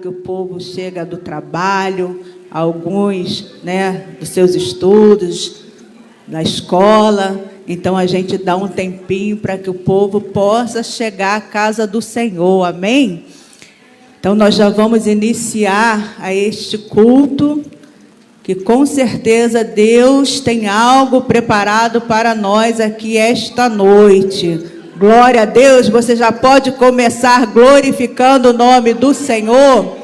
que o povo chega do trabalho, alguns, né, dos seus estudos, da escola. Então a gente dá um tempinho para que o povo possa chegar à casa do Senhor, amém? Então nós já vamos iniciar a este culto, que com certeza Deus tem algo preparado para nós aqui esta noite. Glória a Deus, você já pode começar glorificando o nome do Senhor.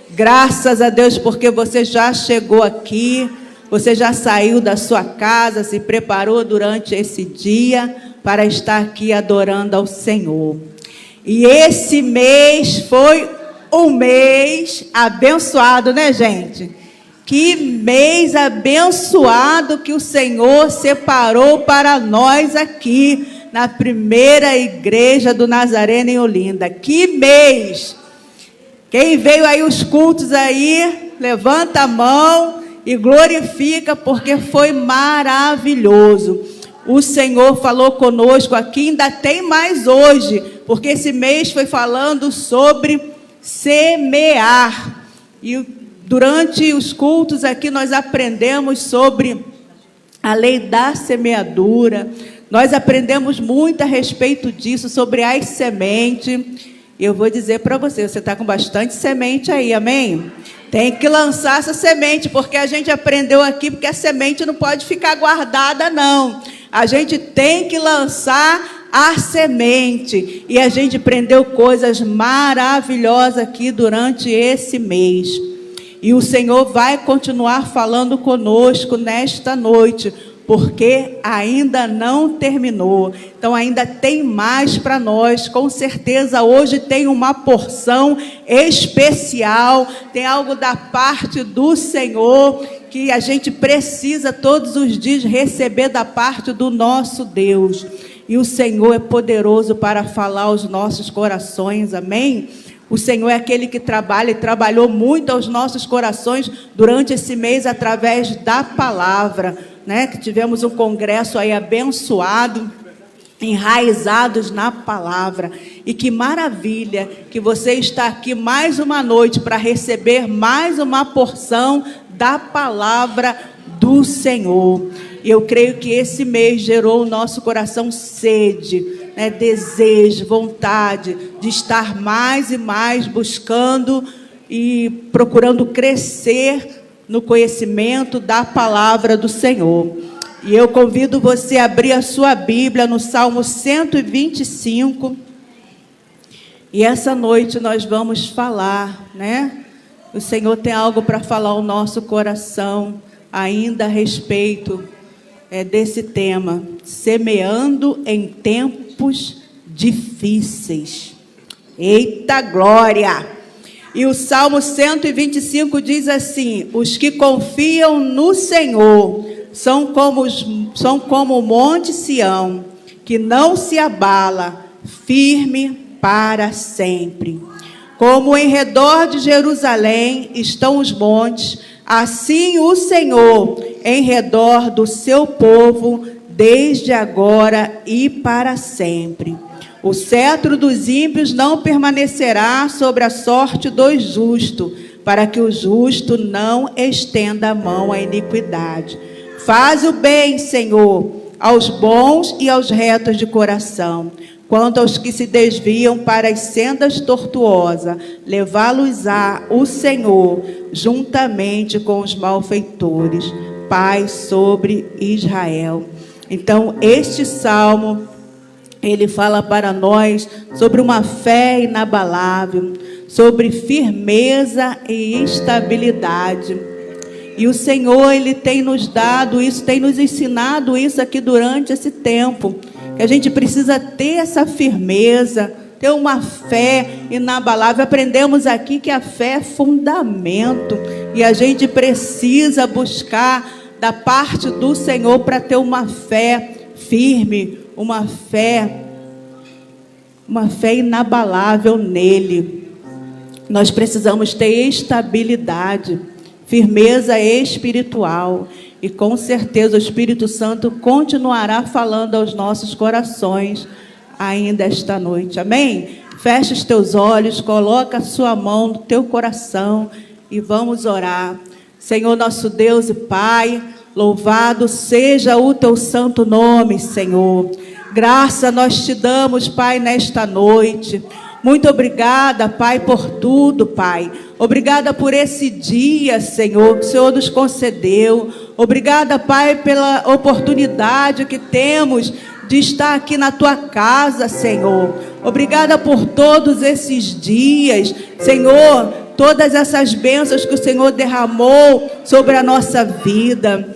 Graças a Deus, porque você já chegou aqui, você já saiu da sua casa, se preparou durante esse dia para estar aqui adorando ao Senhor. E esse mês foi um mês abençoado, né, gente? Que mês abençoado que o Senhor separou para nós aqui na primeira igreja do Nazareno em Olinda. Que mês! Quem veio aí os cultos aí, levanta a mão e glorifica, porque foi maravilhoso. O Senhor falou conosco aqui, ainda tem mais hoje, porque esse mês foi falando sobre semear. E durante os cultos aqui nós aprendemos sobre a lei da semeadura. Nós aprendemos muito a respeito disso, sobre as sementes. Eu vou dizer para você está com bastante semente aí, amém? Tem que lançar essa semente, porque a gente aprendeu aqui, porque a semente não pode ficar guardada, não. A gente tem que lançar a semente. E a gente aprendeu coisas maravilhosas aqui durante esse mês. E o Senhor vai continuar falando conosco nesta noite, porque ainda não terminou. Então ainda tem mais para nós. Com certeza hoje tem uma porção especial, tem algo da parte do Senhor que a gente precisa todos os dias receber da parte do nosso Deus. E o Senhor é poderoso para falar aos nossos corações, amém? O Senhor é aquele que trabalha e trabalhou muito aos nossos corações durante esse mês através da palavra, né? Que tivemos um congresso aí abençoado, enraizados na palavra. E que maravilha que você está aqui mais uma noite para receber mais uma porção da palavra do Senhor. E eu creio que esse mês gerou no nosso coração sede, né, desejo, vontade de estar mais e mais buscando e procurando crescer no conhecimento da palavra do Senhor. E eu convido você a abrir a sua Bíblia no Salmo 125. E essa noite nós vamos falar, né? O Senhor tem algo para falar ao nosso coração ainda a respeito desse tema, semeando em tempos difíceis. Eita glória! E o Salmo 125 diz assim: os que confiam no Senhor são como o monte Sião, que não se abala, firme para sempre. Como em redor de Jerusalém estão os montes, assim o Senhor em redor do seu povo, desde agora e para sempre. O cetro dos ímpios não permanecerá sobre a sorte do justo, para que o justo não estenda a mão à iniquidade. Faz o bem, Senhor, aos bons e aos retos de coração. Quanto aos que se desviam para as sendas tortuosas, levá-los-á o Senhor, juntamente com os malfeitores, paz sobre Israel. Então, este salmo, ele fala para nós sobre uma fé inabalável, sobre firmeza e estabilidade. E o Senhor, Ele tem nos dado isso, tem nos ensinado isso aqui durante esse tempo, que a gente precisa ter essa firmeza, ter uma fé inabalável. Aprendemos aqui que a fé é fundamento, e a gente precisa buscar da parte do Senhor para ter uma fé firme, uma fé inabalável nele. Nós precisamos ter estabilidade, firmeza espiritual, e com certeza o Espírito Santo continuará falando aos nossos corações ainda esta noite, amém? Fecha os teus olhos, coloca a sua mão no teu coração e vamos orar. Senhor, nosso Deus e Pai, louvado seja o teu santo nome, Senhor. Graça nós te damos, Pai, nesta noite. Muito obrigada, Pai, por tudo, Pai. Obrigada por esse dia, Senhor, que o Senhor nos concedeu. Obrigada, Pai, pela oportunidade que temos de estar aqui na Tua casa, Senhor. Obrigada por todos esses dias, Senhor, todas essas bênçãos que o Senhor derramou sobre a nossa vida.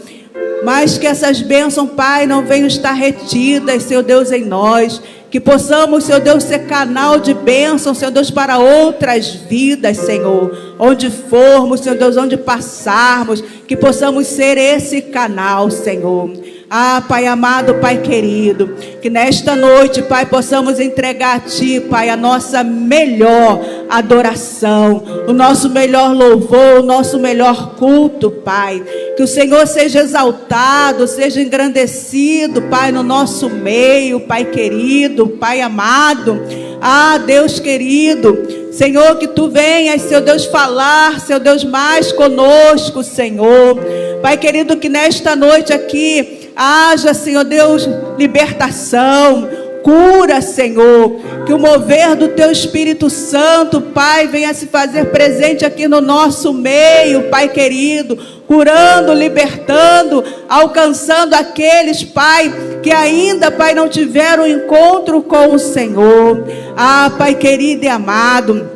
Mas que essas bênçãos, Pai, não venham estar retidas, Seu Deus, em nós. Que possamos, Seu Deus, ser canal de bênção, Seu Deus, para outras vidas, Senhor. Onde formos, Seu Deus, onde passarmos, que possamos ser esse canal, Senhor. Ah, Pai amado, Pai querido, que nesta noite, Pai, possamos entregar a Ti, Pai, a nossa melhor adoração, o nosso melhor louvor, o nosso melhor culto, Pai. Que o Senhor seja exaltado, seja engrandecido, Pai, no nosso meio, Pai querido, Pai amado. Ah, Deus querido, Senhor, que Tu venhas, Seu Deus, falar, Seu Deus, mais conosco, Senhor. Pai querido, que nesta noite aqui haja, Senhor Deus, libertação, cura, Senhor. Que o mover do Teu Espírito Santo, Pai, venha se fazer presente aqui no nosso meio, Pai querido, curando, libertando, alcançando aqueles, Pai, que ainda, Pai, não tiveram encontro com o Senhor. Ah, Pai querido e amado,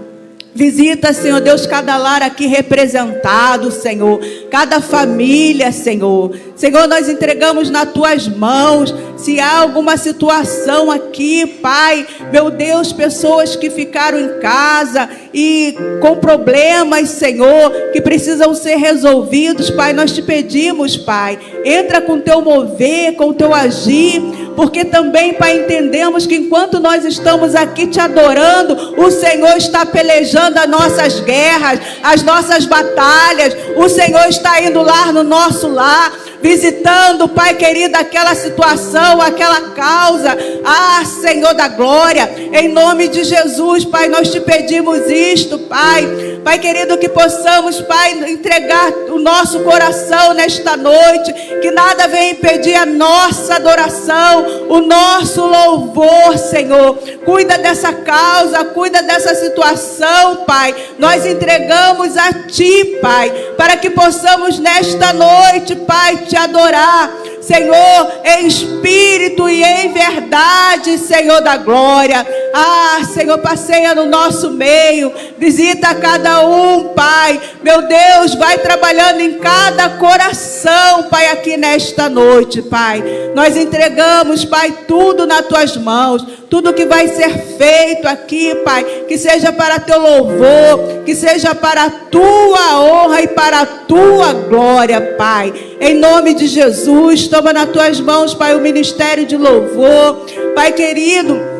visita, Senhor Deus, cada lar aqui representado, Senhor. Cada família, Senhor. Senhor, nós entregamos nas Tuas mãos. Se há alguma situação aqui, Pai, meu Deus, pessoas que ficaram em casa e com problemas, Senhor, que precisam ser resolvidos, Pai, nós te pedimos, Pai, entra com Teu mover, com Teu agir, porque também, Pai, entendemos que enquanto nós estamos aqui te adorando, o Senhor está pelejando as nossas guerras, as nossas batalhas. O Senhor está indo lá no nosso lar, visitando, Pai querido, aquela situação, aquela causa. Ah, Senhor da glória, em nome de Jesus, Pai, nós te pedimos isto, Pai. Pai querido, que possamos, Pai, entregar o nosso coração nesta noite, que nada venha impedir a nossa adoração, o nosso louvor, Senhor. Cuida dessa causa, cuida dessa situação, Pai. Nós entregamos a Ti, Pai, para que possamos nesta noite, Pai, te adorar, Senhor, em espírito e em verdade, Senhor da glória. Ah, Senhor, passeia no nosso meio, visita cada um, Pai. Meu Deus, vai trabalhando em cada coração, Pai, aqui nesta noite, Pai. Nós entregamos, Pai, tudo nas Tuas mãos, tudo que vai ser feito aqui, Pai, que seja para Teu louvor, que seja para a Tua honra e para a Tua glória, Pai. Em nome de Jesus, toma nas Tuas mãos, Pai, o ministério de louvor, Pai querido.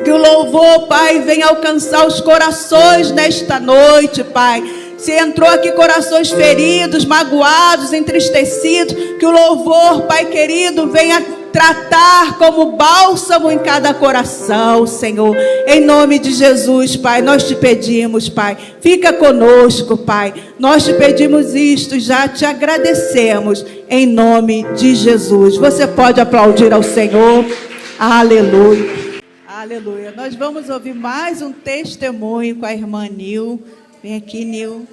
Que o louvor, Pai, venha alcançar os corações nesta noite, Pai. Se entrou aqui corações feridos, magoados, entristecidos, que o louvor, Pai querido, venha tratar como bálsamo em cada coração, Senhor. Em nome de Jesus, Pai, nós te pedimos, Pai, fica conosco, Pai. Nós te pedimos isto, já te agradecemos, em nome de Jesus. Você pode aplaudir ao Senhor. Aleluia. Aleluia. Nós vamos ouvir mais um testemunho com a irmã Nil. Vem aqui, Nil.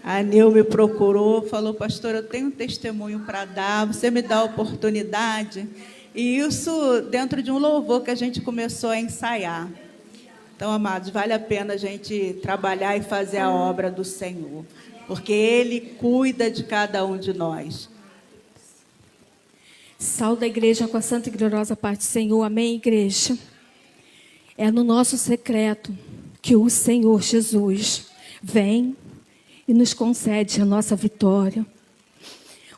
A Nil me procurou, falou: pastor, eu tenho um testemunho para dar, você me dá a oportunidade? E isso dentro de um louvor que a gente começou a ensaiar. Então, amados, vale a pena a gente trabalhar e fazer a obra do Senhor, porque Ele cuida de cada um de nós. Saúde a igreja com a santa e gloriosa paz do Senhor. Amém, igreja? É no nosso secreto que o Senhor Jesus vem e nos concede a nossa vitória.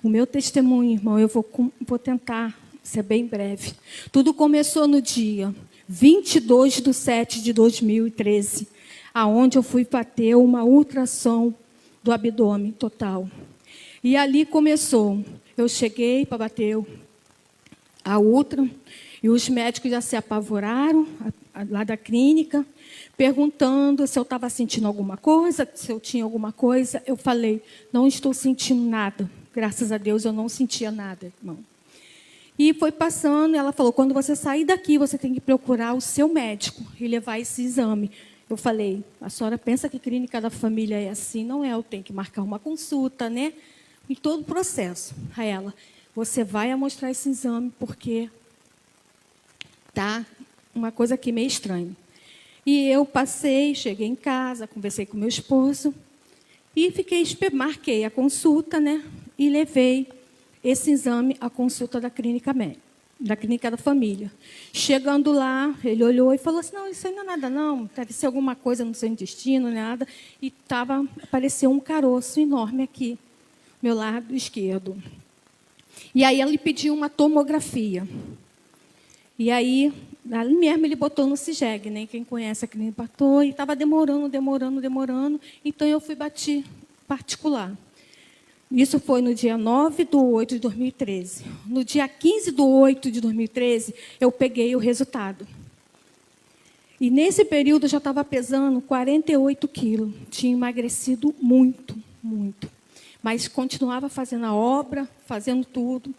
O meu testemunho, irmão, eu vou tentar ser bem breve. Tudo começou no dia 22/7/2013, aonde eu fui bater uma ultrassom do abdômen total. E ali começou. Eu cheguei para bater a ultra E os médicos já se apavoraram, lá da clínica, perguntando se eu estava sentindo alguma coisa, se eu tinha alguma coisa. Eu falei, não estou sentindo nada. Graças a Deus eu não sentia nada, irmão. E foi passando, ela falou, quando você sair daqui, você tem que procurar o seu médico e levar esse exame. Eu falei, a senhora pensa que clínica da família é assim? Não é, eu tenho que marcar uma consulta, né? Em todo o processo. A ela, você vai mostrar esse exame porque tá uma coisa aqui meio estranha. E eu passei, cheguei em casa, conversei com meu esposo e marquei a consulta, né? E levei esse exame à consulta da clínica médica, da clínica da família. Chegando lá, ele olhou e falou assim, não, isso aí não é nada não, deve ser alguma coisa no seu intestino, nada. E apareceu um caroço enorme aqui, meu lado esquerdo. E aí ele pediu uma tomografia. E aí, ali mesmo ele botou no CIGEG, né? Quem conhece a clínica botou, e estava demorando. Então eu fui bater particular. Isso foi no dia 9/8 de 2013. No dia 15/8 de 2013, eu peguei o resultado. E nesse período eu já estava pesando 48 quilos. Tinha emagrecido muito, muito. Mas continuava fazendo a obra, fazendo tudo.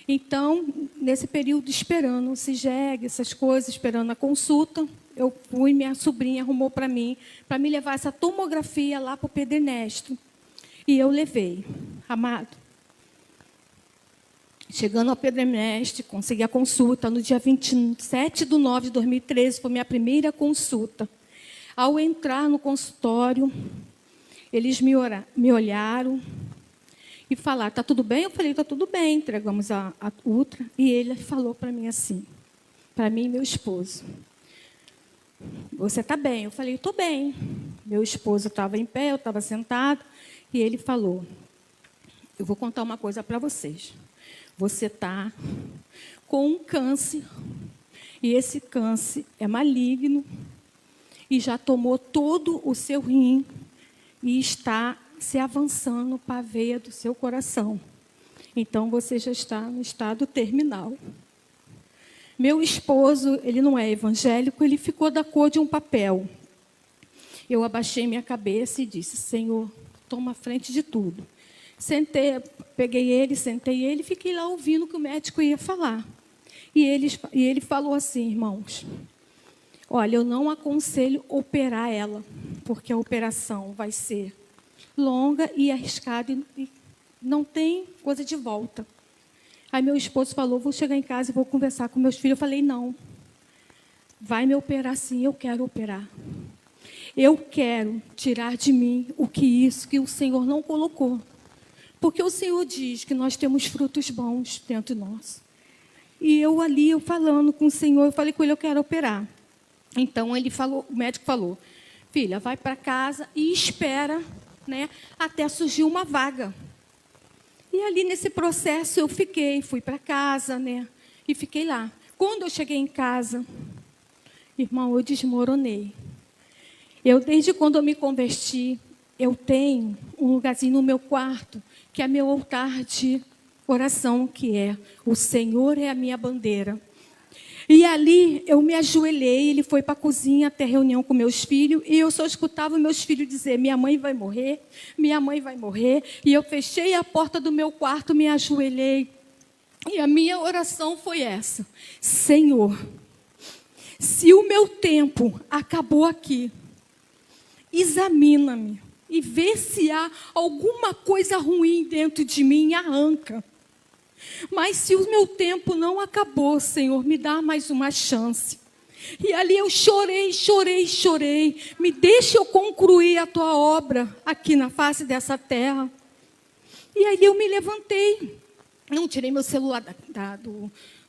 Então, nesse período, esperando o CIGEG, essas coisas, esperando a consulta, eu fui, minha sobrinha arrumou para me levar essa tomografia lá para o Pedro Ernesto. E eu levei, amado. Chegando ao Pedro Ernesto, consegui a consulta no dia 27/9 de 2013, foi minha primeira consulta. Ao entrar no consultório, eles me olharam e falaram, está tudo bem? Eu falei, está tudo bem, entregamos a ultra. E ele falou para mim assim, para mim e meu esposo, você está bem? Eu falei, estou bem. Meu esposo estava em pé, eu estava sentado, e ele falou, eu vou contar uma coisa para vocês. Você está com um câncer, e esse câncer é maligno, e já tomou todo o seu rim, e está se avançando para a veia do seu coração. Então, você já está no estado terminal. Meu esposo, ele não é evangélico, ele ficou da cor de um papel. Eu abaixei minha cabeça e disse, Senhor, toma a frente de tudo. Peguei ele, sentei ele e fiquei lá ouvindo o que o médico ia falar. E ele falou assim, irmãos, olha, eu não aconselho operar ela, porque a operação vai ser longa e arriscada e não tem coisa de volta. Aí meu esposo falou, vou chegar em casa e vou conversar com meus filhos. Eu falei, não, vai me operar sim, eu quero operar. Eu quero tirar de mim isso que o Senhor não colocou. Porque o Senhor diz que nós temos frutos bons dentro de nós. E eu falando com o Senhor, eu falei com ele, eu quero operar. Então o médico falou, filha, vai para casa e espera, né, até surgir uma vaga. E ali nesse processo eu fui para casa, né, e fiquei lá. Quando eu cheguei em casa, irmão, eu desmoronei. Desde quando eu me converti, eu tenho um lugarzinho no meu quarto, que é meu altar de oração, que é o Senhor é a minha bandeira. E ali eu me ajoelhei, ele foi para a cozinha até reunião com meus filhos, e eu só escutava meus filhos dizer, minha mãe vai morrer, minha mãe vai morrer. E eu fechei a porta do meu quarto, me ajoelhei. E a minha oração foi essa, Senhor, se o meu tempo acabou aqui, examina-me e vê se há alguma coisa ruim dentro de mim e arranca. Mas se o meu tempo não acabou, Senhor, me dá mais uma chance. E ali eu chorei. Me deixa eu concluir a tua obra aqui na face dessa terra. E aí eu me levantei. Não tirei meu celular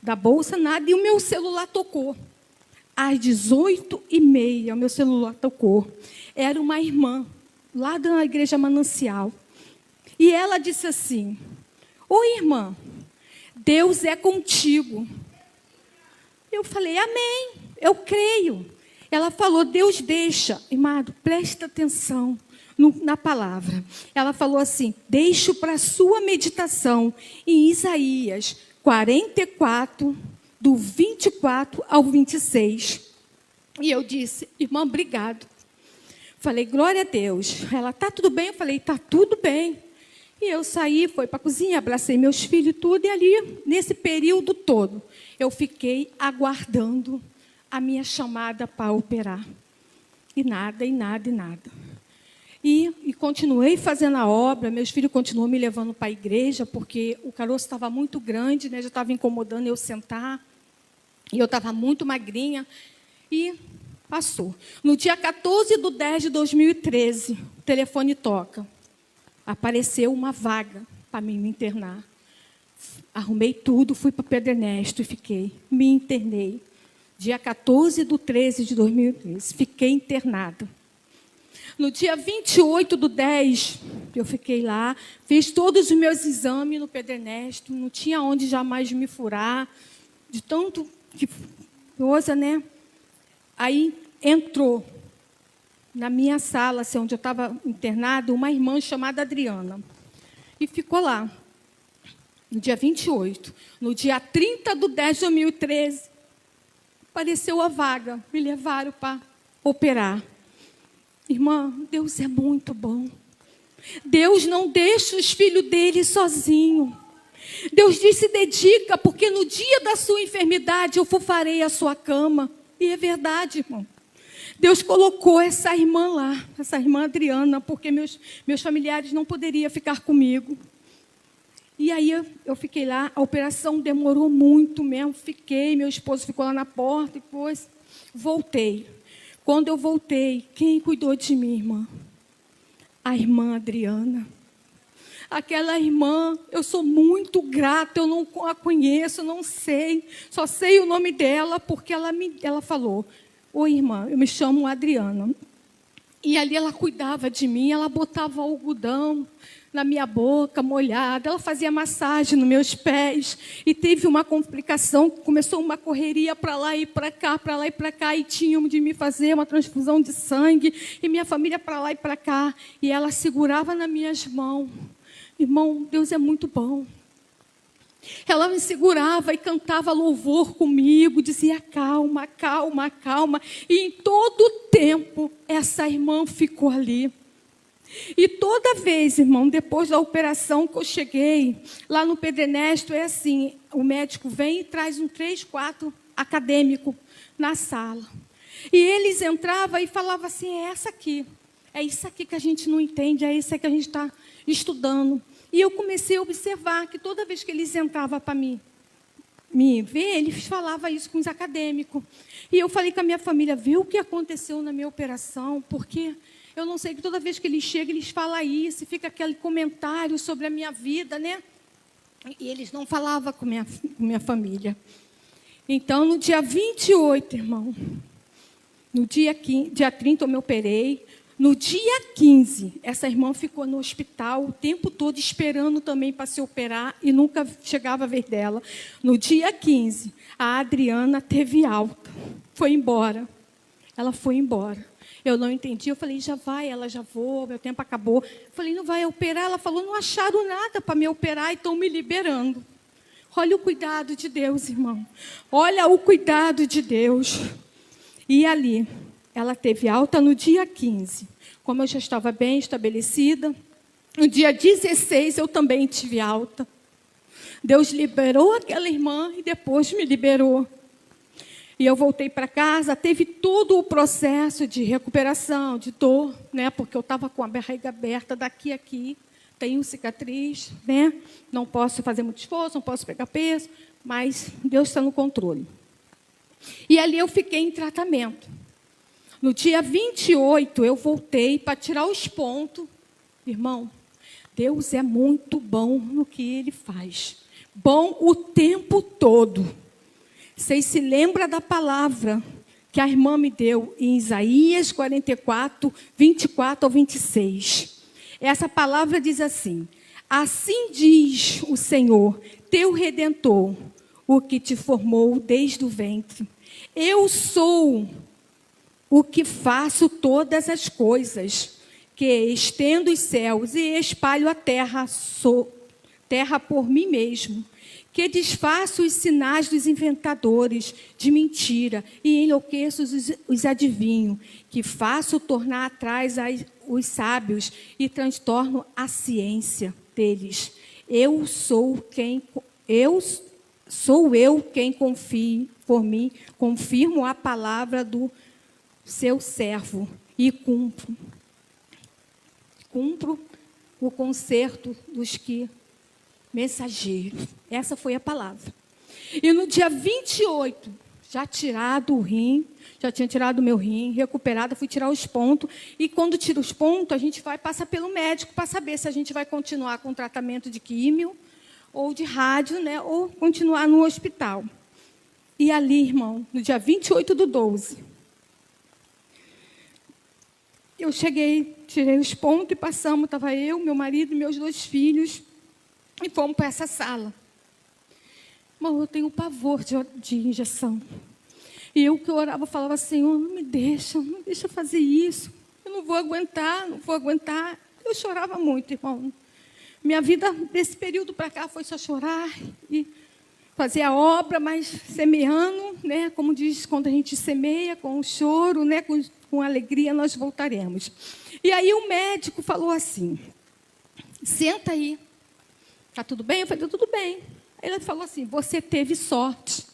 da bolsa, nada, e o meu celular tocou. Às 18h30, o meu celular tocou. Era uma irmã, lá da igreja Manancial. E ela disse assim, oi, irmã, Deus é contigo. Eu falei, amém, eu creio. Ela falou, Deus deixa. Amado, presta atenção na palavra. Ela falou assim, deixo para a sua meditação em Isaías 44, do 24 ao 26. E eu disse: irmã, obrigado. Falei: glória a Deus. Ela: tá tudo bem? Eu falei: tá tudo bem. E eu saí, fui para a cozinha, abracei meus filhos e tudo. E ali, nesse período todo, eu fiquei aguardando a minha chamada para operar. E nada, e nada, e nada. E continuei fazendo a obra, meus filhos continuam me levando para a igreja, porque o caroço estava muito grande, né, já estava incomodando eu sentar, e eu estava muito magrinha, e passou. No dia 14/10/2013, o telefone toca. Apareceu uma vaga para mim me internar. Arrumei tudo, fui para Pedro Ernesto e fiquei. Me internei. Dia 14/13/2013, fiquei internada. No dia 28/10, eu fiquei lá, fiz todos os meus exames no Pedro Ernesto, não tinha onde jamais me furar, de tanto que coisa, né? Aí entrou na minha sala, assim, onde eu estava internada, uma irmã chamada Adriana. E ficou lá, no dia 28. No dia 30/10/2013, apareceu a vaga, me levaram para operar. Irmã, Deus é muito bom. Deus não deixa os filhos dele sozinhos. Deus diz: se dedica, porque no dia da sua enfermidade eu farei a sua cama. E é verdade, irmão. Deus colocou essa irmã lá, essa irmã Adriana, porque meus familiares não poderiam ficar comigo. E aí eu fiquei lá, a operação demorou muito mesmo, fiquei, meu esposo ficou lá na porta, depois voltei. Quando eu voltei, quem cuidou de mim, irmã? A irmã Adriana. Aquela irmã, eu sou muito grata, eu não a conheço, não sei, só sei o nome dela, porque ela falou: oi, irmã, eu me chamo Adriana. E ali ela cuidava de mim, ela botava algodão na minha boca, molhada, ela fazia massagem nos meus pés, e teve uma complicação, começou uma correria para lá e para cá, para lá e para cá, e tinham de me fazer uma transfusão de sangue, e minha família para lá e para cá, e ela segurava nas minhas mãos. Irmão, Deus é muito bom. Ela me segurava e cantava louvor comigo, dizia: calma, calma, calma. E em todo o tempo, essa irmã ficou ali. E toda vez, irmão, depois da operação que eu cheguei, lá no Pedro Ernesto, é assim, o médico vem e traz 3, 4 acadêmico na sala. E eles entravam e falavam assim: é essa aqui, é isso aqui que a gente não entende, é isso que a gente está estudando. E eu comecei a observar que toda vez que eles entravam para me ver, eles falavam isso com os acadêmicos. E eu falei com a minha família: vê o que aconteceu na minha operação, porque eu não sei, que toda vez que eles chegam, eles falam isso, e fica aquele comentário sobre a minha vida, né? E eles não falavam com minha família. Então, no dia 28, irmão, no dia 30 eu me operei. No dia 15, essa irmã ficou no hospital o tempo todo esperando também para se operar e nunca chegava a vez dela. No dia 15, a Adriana teve alta, foi embora. Ela foi embora. Eu não entendi, eu falei: já vai, ela já voa, meu tempo acabou. Eu falei: não vai operar? Ela falou: não acharam nada para me operar e estão me liberando. Olha o cuidado de Deus, irmão. Olha o cuidado de Deus. E ali, ela teve alta no dia 15. Como eu já estava bem estabelecida, no dia 16 eu também tive alta. Deus liberou aquela irmã e depois me liberou. E eu voltei para casa, teve todo o processo de recuperação, de dor, né? Porque eu estava com a barriga aberta daqui a aqui, tenho cicatriz, né? Não posso fazer muito esforço, não posso pegar peso, mas Deus está no controle. E ali eu fiquei em tratamento. No dia 28, eu voltei para tirar os pontos. Irmão, Deus é muito bom no que Ele faz. Bom o tempo todo. Vocês se lembram da palavra que a irmã me deu em Isaías 44, 24 ao 26. Essa palavra diz assim: assim diz o Senhor, teu Redentor, o que te formou desde o ventre. Eu sou o que faço todas as coisas, que estendo os céus e espalho a terra, terra por mim mesmo, que desfaço os sinais dos inventadores de mentira e enlouqueço os adivinhos, que faço tornar atrás os sábios e transtorno a ciência deles. Sou eu quem confio por mim, confirmo a palavra do seu servo e cumpro o conserto dos que mensageiros. Essa foi a palavra. E no dia 28, já tirado o rim, já tinha tirado o meu rim, recuperada, fui tirar os pontos. E quando tira os pontos, a gente vai passar pelo médico para saber se a gente vai continuar com tratamento de químio ou de rádio, né, ou continuar no hospital. E ali, irmão, no dia 28/12, eu cheguei, tirei os pontos e passamos. Estava eu, meu marido e meus 2 filhos. E fomos para essa sala. Mas eu tenho pavor de injeção. E eu que orava, falava, Senhor, não me deixa fazer isso. Eu não vou aguentar. Eu chorava muito, irmão. Minha vida, desse período para cá, foi só chorar e fazer a obra, mas semeando, né? Como diz, quando a gente semeia, com o choro, né? Com alegria, nós voltaremos. E aí o médico falou assim, senta aí. Está tudo bem? Eu falei, tudo bem. Ele falou assim, você teve sorte.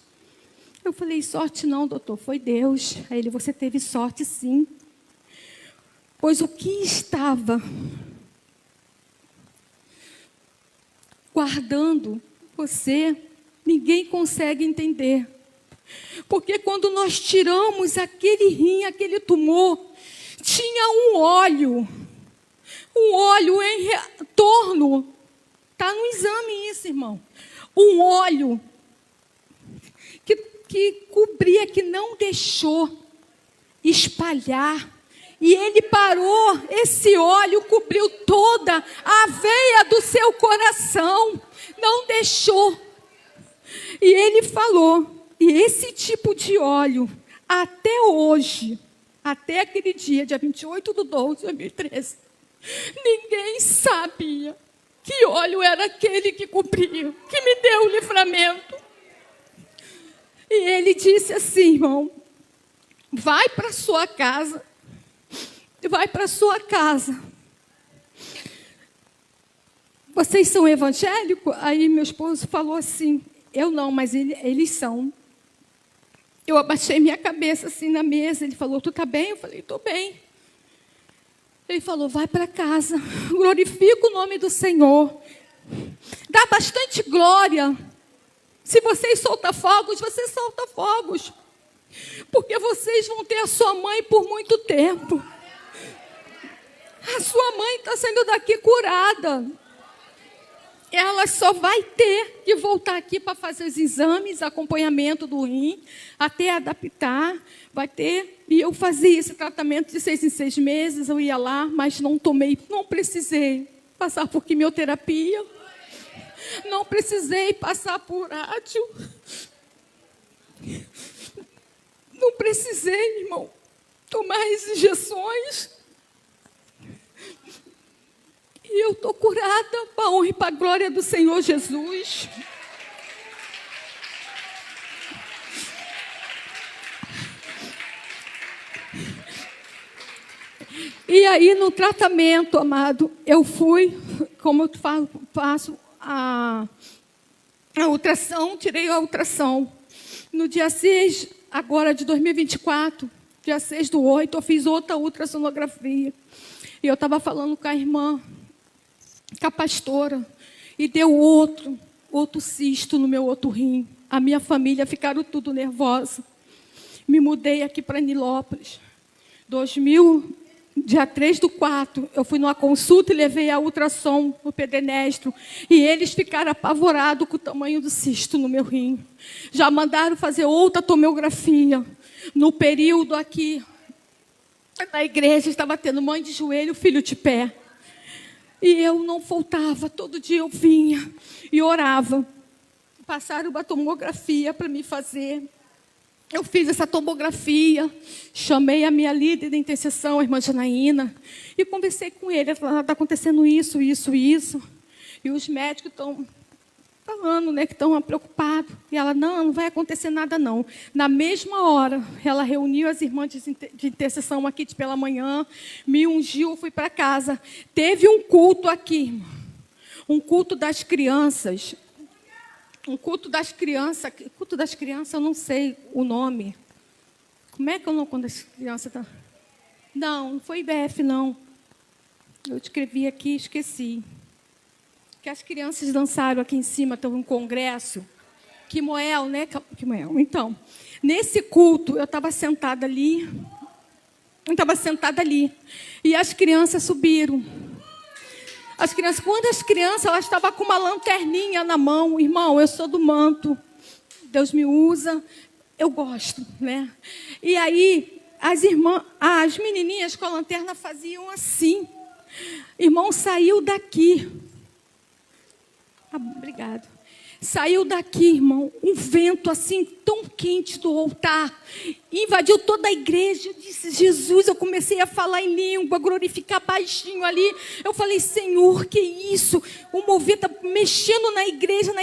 Eu falei, sorte não, doutor, foi Deus. Aí ele, você teve sorte sim. Pois o que estava guardando você, ninguém consegue entender. Porque quando nós tiramos aquele rim, aquele tumor, tinha um óleo em torno. Está no exame isso, irmão. Um óleo que cobria, que não deixou espalhar. E ele parou, esse óleo cobriu toda a veia do seu coração. Não deixou. E ele falou, e esse tipo de óleo, até hoje, até aquele dia 28/12/2013, ninguém sabia que óleo era aquele que cobria, que me deu o livramento. E ele disse assim, irmão, vai para sua casa. Vocês são evangélicos? Aí meu esposo falou assim, eu não, mas eles são. Eu abaixei minha cabeça assim na mesa, ele falou, tu está bem? Eu falei, estou bem. Ele falou, vai para casa, glorifica o nome do Senhor, dá bastante glória. Se vocês soltam fogos, você solta fogos, porque vocês vão ter a sua mãe por muito tempo. A sua mãe está saindo daqui curada. Ela só vai ter que voltar aqui para fazer os exames, acompanhamento do rim, até adaptar, vai ter. E eu fazia esse tratamento de 6 em 6 meses, eu ia lá, mas não precisei passar por quimioterapia, não precisei passar por rádio, não precisei, irmão, tomar as injeções. E eu estou curada para a honra e para a glória do Senhor Jesus. E aí, no tratamento, amado, eu fui, como eu faço a ultrassom, tirei a ultrassom. No dia 6, agora de 2024, dia 6/8, eu fiz outra ultrassonografia. E eu estava falando com a irmã, com a pastora, e deu outro cisto no meu outro rim. A minha família ficaram tudo nervosa. Me mudei aqui para Nilópolis. Dia 3/4, eu fui numa consulta e levei a ultrassom no pedernestro. E eles ficaram apavorados com o tamanho do cisto no meu rim. Já mandaram fazer outra tomografia. No período aqui, na igreja, estava tendo mãe de joelho, filho de pé. E eu não faltava, todo dia eu vinha e orava. Passaram uma tomografia para me fazer. Eu fiz essa tomografia, chamei a minha líder de intercessão, a irmã Janaína, e conversei com ele. Ela falou, está acontecendo isso. E os médicos estão falando, né, que estão preocupados. E ela, não vai acontecer nada, não. Na mesma hora, ela reuniu as irmãs de intercessão aqui pela manhã, me ungiu, fui para casa. Teve um culto aqui, irmão. Um culto das crianças. Um culto das crianças. Culto das crianças, eu não sei o nome. Como é que eu não quando as crianças estão... Não foi IBF, não. Eu escrevi aqui e esqueci. Que as crianças dançaram aqui em cima, estão em um congresso. Quimoel, né? Quimoel. Então, nesse culto, eu estava sentada ali. E as crianças subiram. Quando as crianças, elas estavam com uma lanterninha na mão. Irmão, eu sou do manto. Deus me usa. Eu gosto, né? E aí, as menininhas com a lanterna faziam assim. Irmão, saiu daqui. Obrigado. Saiu daqui, irmão, um vento assim, tão quente do altar. Invadiu toda a igreja. Eu disse, Jesus, eu comecei a falar em língua, glorificar baixinho ali. Eu falei, Senhor, que isso? O mover está mexendo na igreja.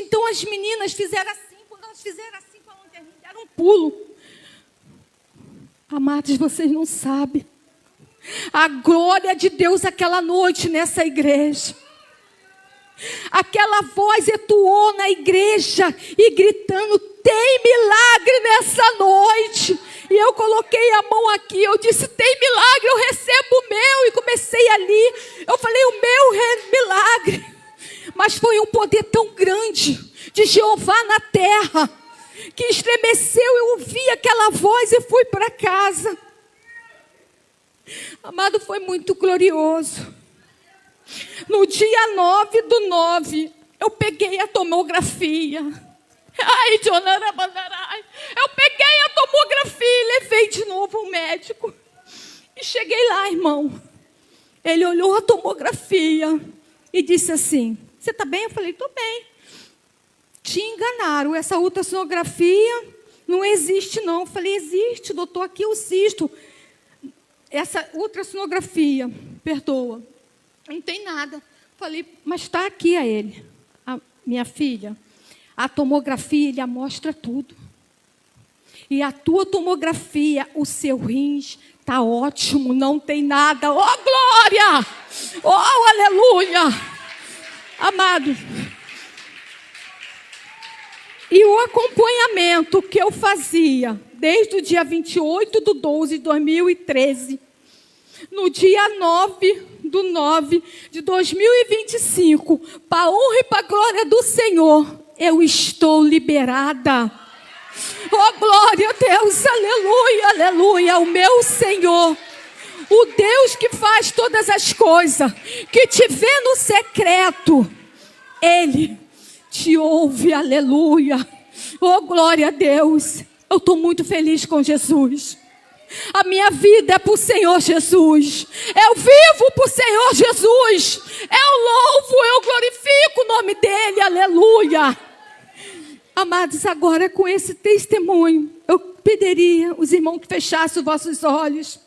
Então as meninas fizeram assim. Quando elas fizeram assim com a lanterna, deram um pulo. Amados, vocês não sabem a glória de Deus aquela noite nessa igreja. Aquela voz ecoou na igreja e gritando, tem milagre nessa noite. E eu coloquei a mão aqui, eu disse, tem milagre, eu recebo o meu. E comecei ali, eu falei, o meu milagre. Mas foi um poder tão grande de Jeová na terra, que estremeceu, eu ouvi aquela voz e fui para casa. Amado, foi muito glorioso. No dia 9/9, eu peguei a tomografia. Ai, Jonara Bandarai. Eu peguei a tomografia e levei de novo ao médico. E cheguei lá, irmão. Ele olhou a tomografia e disse assim, você está bem? Eu falei, estou bem. Te enganaram, essa ultrassonografia não existe não. Eu falei, existe, doutor, aqui o cisto. Essa ultrassonografia, perdoa. Não tem nada. Falei, mas está aqui a ele. Minha filha, a tomografia, ele mostra tudo. E a tua tomografia, o seu rins está ótimo, não tem nada. Oh, glória! Oh, aleluia! Amado. E o acompanhamento que eu fazia desde o dia 28/12/2013, no dia 9/9/2025, para a honra e para a glória do Senhor, eu estou liberada. Oh, glória a Deus, aleluia, aleluia, o meu Senhor, o Deus que faz todas as coisas, que te vê no secreto, Ele te ouve, aleluia. Oh, glória a Deus. Eu estou muito feliz com Jesus. A minha vida é para o Senhor Jesus. Eu vivo para o Senhor Jesus. Eu louvo, eu glorifico o nome dEle, aleluia. Amados, agora com esse testemunho, eu pediria os irmãos que fechassem os vossos olhos.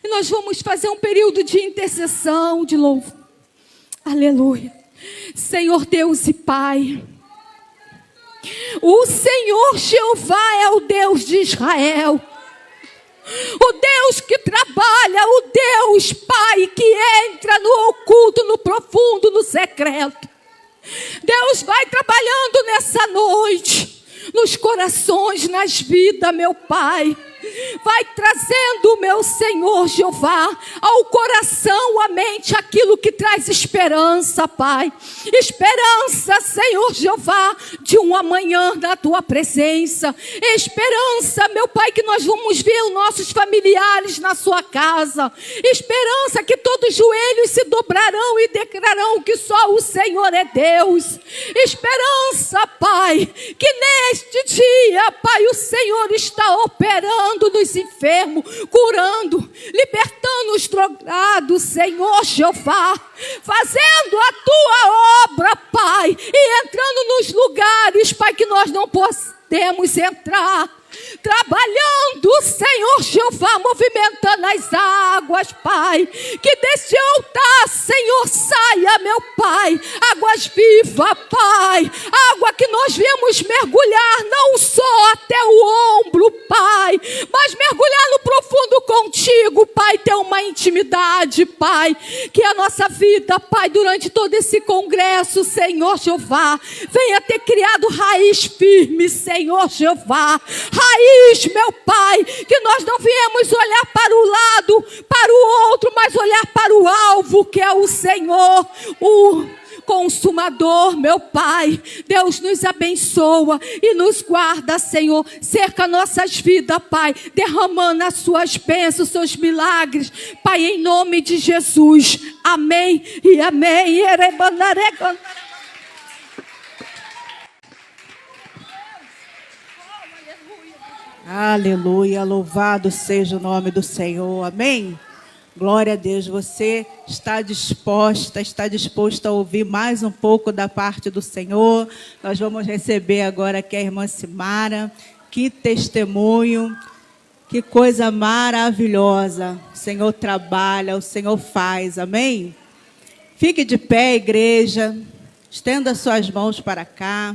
E nós vamos fazer um período de intercessão, de louvor. Aleluia. Senhor Deus e Pai, o Senhor Jeová é o Deus de Israel, o Deus que trabalha, o Deus Pai que entra no oculto, no profundo, no secreto. Deus vai trabalhando nessa noite, nos corações, nas vidas, meu Pai. Vai trazendo, meu Senhor Jeová, ao coração, à mente, aquilo que traz esperança, Pai. Esperança, Senhor Jeová, de um amanhã na Tua presença. Esperança, meu Pai, que nós vamos ver os nossos familiares na Sua casa. Esperança que todos os joelhos se dobrarão e declararão que só o Senhor é Deus. Esperança, Pai, que neste dia, Pai, o Senhor está operando nos enfermos, curando, libertando os drogados, Senhor Jeová, fazendo a Tua obra, Pai, e entrando nos lugares, Pai, que nós não podemos entrar. trabalhando, Senhor Jeová, movimentando as águas, Pai, que deste altar, Senhor, saia, meu Pai, águas vivas, Pai, água que nós viemos mergulhar, não só até o ombro, Pai, mas mergulhar no profundo contigo, Pai, ter uma intimidade, Pai, que a nossa vida, Pai, durante todo esse congresso, Senhor Jeová, venha ter criado raiz firme, Senhor Jeová, raiz, meu Pai, que nós não viemos olhar para o lado, para o outro, mas olhar para o alvo, que é o Senhor, o Consumador, meu Pai. Deus nos abençoa e nos guarda, Senhor, cerca nossas vidas, Pai, derramando as suas bênçãos, os seus milagres, Pai, em nome de Jesus, amém e amém. Aleluia, louvado seja o nome do Senhor, amém? Glória a Deus, você está disposto a ouvir mais um pouco da parte do Senhor. Nós vamos receber agora aqui a irmã Simara. Que testemunho, que coisa maravilhosa. O Senhor trabalha, o Senhor faz, amém? Fique de pé, igreja, estenda suas mãos para cá.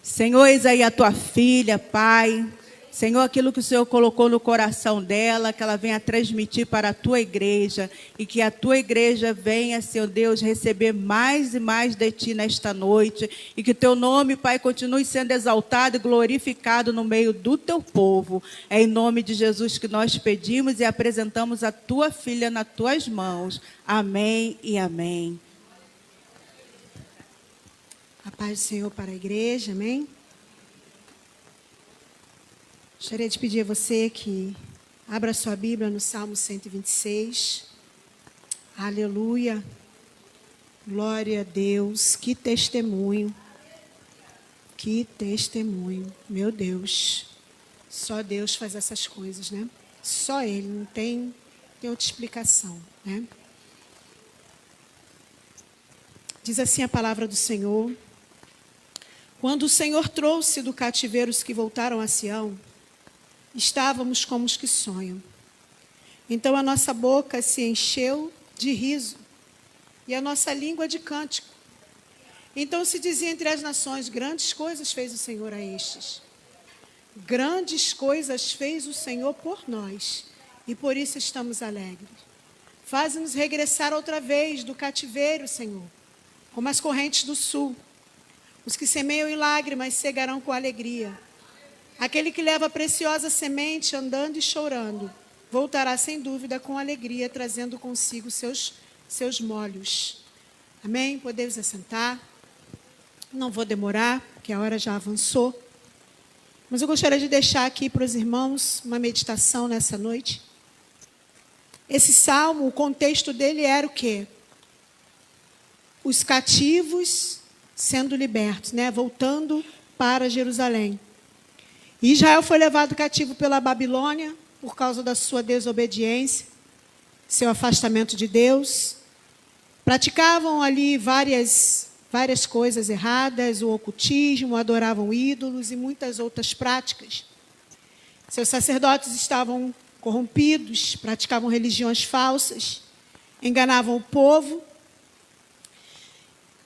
Senhor, eis aí a tua filha, Pai. Senhor, aquilo que o Senhor colocou no coração dela, que ela venha transmitir para a tua igreja, e que a tua igreja venha, Senhor Deus, receber mais e mais de ti nesta noite, e que o teu nome, Pai, continue sendo exaltado e glorificado no meio do teu povo. É em nome de Jesus que nós pedimos e apresentamos a tua filha nas tuas mãos. Amém e amém. A paz do Senhor para a igreja, amém? Gostaria de pedir a você que abra sua Bíblia no Salmo 126. Aleluia. Glória a Deus. Que testemunho. Que testemunho. Meu Deus. Só Deus faz essas coisas, né? Só Ele. Não tem outra explicação, né? Diz assim a palavra do Senhor. Quando o Senhor trouxe do cativeiro os que voltaram a Sião, estávamos como os que sonham. Então a nossa boca se encheu de riso e a nossa língua de cântico. Então se dizia entre as nações: grandes coisas fez o Senhor a estes. Grandes coisas fez o Senhor por nós, e por isso estamos alegres. Faze-nos regressar outra vez do cativeiro, Senhor, como as correntes do sul. Os que semeiam em lágrimas cegarão com alegria. Aquele que leva a preciosa semente andando e chorando, voltará sem dúvida com alegria, trazendo consigo seus molhos. Amém? Podemos assentar. Não vou demorar, porque a hora já avançou. Mas eu gostaria de deixar aqui para os irmãos uma meditação nessa noite. Esse salmo, o contexto dele era o quê? Os cativos sendo libertos, né? Voltando para Jerusalém. Israel foi levado cativo pela Babilônia por causa da sua desobediência, seu afastamento de Deus. Praticavam ali várias coisas erradas, o ocultismo, adoravam ídolos e muitas outras práticas. Seus sacerdotes estavam corrompidos, praticavam religiões falsas, enganavam o povo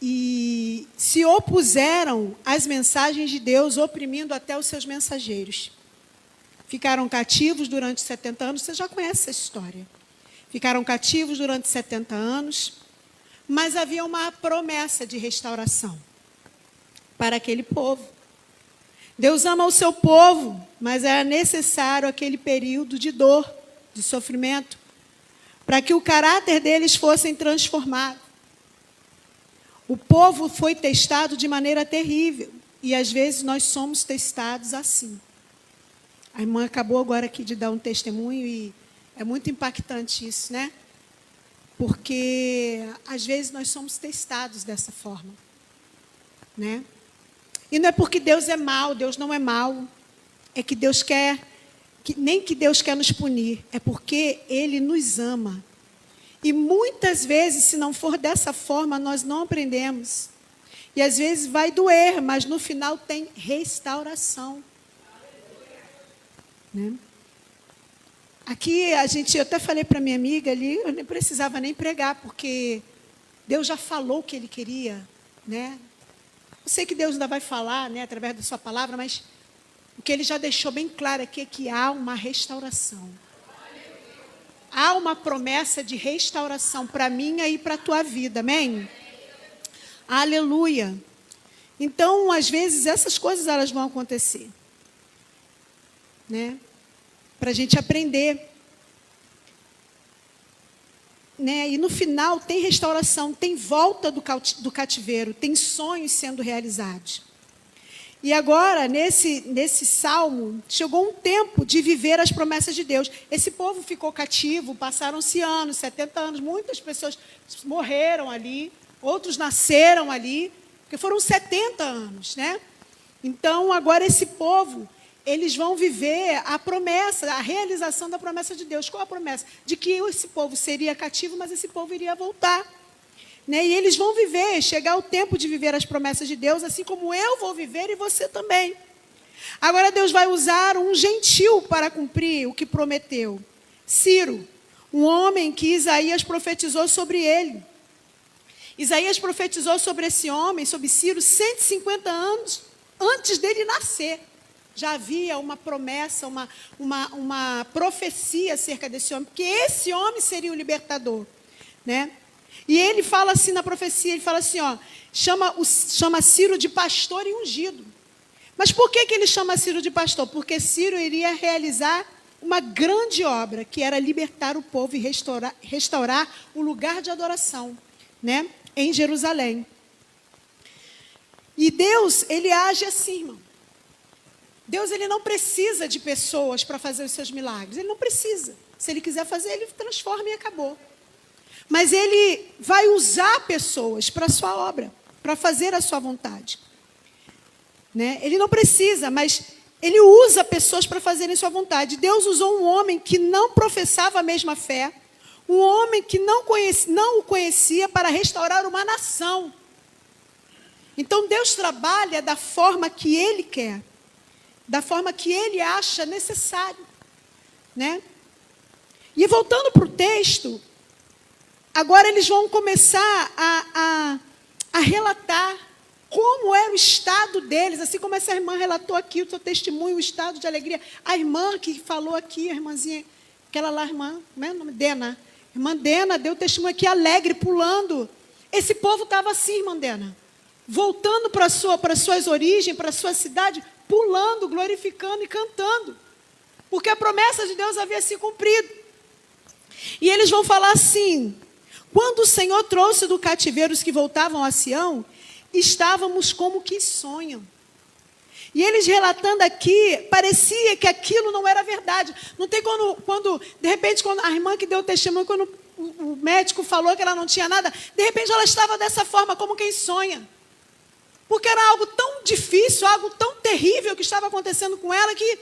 e se opuseram às mensagens de Deus, oprimindo até os seus mensageiros. Ficaram cativos durante 70 anos, você já conhece essa história. Ficaram cativos durante 70 anos, mas havia uma promessa de restauração para aquele povo. Deus ama o seu povo, mas era necessário aquele período de dor, de sofrimento, para que o caráter deles fosse transformado. O povo foi testado de maneira terrível. E às vezes nós somos testados assim. A irmã acabou agora aqui de dar um testemunho e é muito impactante isso, né? Porque às vezes nós somos testados dessa forma, né? E não é porque Deus é mau, Deus não é mau. É que Deus quer, nem que Deus quer nos punir, é porque Ele nos ama. E muitas vezes, se não for dessa forma, nós não aprendemos. E às vezes vai doer, mas no final tem restauração. né? Aqui, eu até falei para minha amiga ali, eu nem precisava nem pregar, porque Deus já falou o que Ele queria, né? Eu sei que Deus ainda vai falar, né, através da sua palavra, mas o que Ele já deixou bem claro aqui é que há uma restauração. Há uma promessa de restauração para a minha e para a tua vida, amém? Aleluia. Então, às vezes, essas coisas elas vão acontecer, né? Para a gente aprender. Né? E no final tem restauração, tem volta do cativeiro, tem sonhos sendo realizados. E agora, nesse salmo, chegou um tempo de viver as promessas de Deus. Esse povo ficou cativo, passaram-se anos, 70 anos, muitas pessoas morreram ali, outros nasceram ali, porque foram 70 anos, né? Então, agora esse povo, eles vão viver a promessa, a realização da promessa de Deus. Qual a promessa? De que esse povo seria cativo, mas esse povo iria voltar. Né? E eles vão viver, chegar o tempo de viver as promessas de Deus, assim como eu vou viver e você também. Agora Deus vai usar um gentil para cumprir o que prometeu. Ciro, um homem que Isaías profetizou sobre ele. Isaías profetizou sobre esse homem, sobre Ciro, 150 anos antes dele nascer. Já havia uma promessa, uma profecia acerca desse homem, porque esse homem seria o libertador, né? E ele fala assim na profecia, ele fala assim, ó, chama Ciro de pastor e ungido. Mas por que ele chama Ciro de pastor? Porque Ciro iria realizar uma grande obra, que era libertar o povo e restaurar o lugar de adoração, né, em Jerusalém. E Deus, Ele age assim, irmão. Deus, Ele não precisa de pessoas para fazer os seus milagres. Ele não precisa. Se Ele quiser fazer, Ele transforma e acabou. Mas Ele vai usar pessoas para a sua obra, para fazer a sua vontade. Né? Ele não precisa, mas Ele usa pessoas para fazerem sua vontade. Deus usou um homem que não professava a mesma fé, um homem que não o conhecia para restaurar uma nação. Então Deus trabalha da forma que Ele quer, da forma que Ele acha necessário. Né? E voltando para o texto, agora eles vão começar a relatar como era o estado deles, assim como essa irmã relatou aqui o seu testemunho, o estado de alegria. A irmã que falou aqui, a irmãzinha, aquela lá, irmã, como é o nome? Dena. Irmã Dena deu testemunho aqui alegre, pulando. Esse povo estava assim, irmã Dena, voltando para suas origens, para a sua cidade, pulando, glorificando e cantando, porque a promessa de Deus havia se cumprido. E eles vão falar assim: quando o Senhor trouxe do cativeiro os que voltavam a Sião, estávamos como que sonham. E eles relatando aqui, parecia que aquilo não era verdade. Não tem de repente, quando a irmã que deu o testemunho, quando o médico falou que ela não tinha nada, de repente ela estava dessa forma, como quem sonha. Porque era algo tão difícil, algo tão terrível que estava acontecendo com ela que,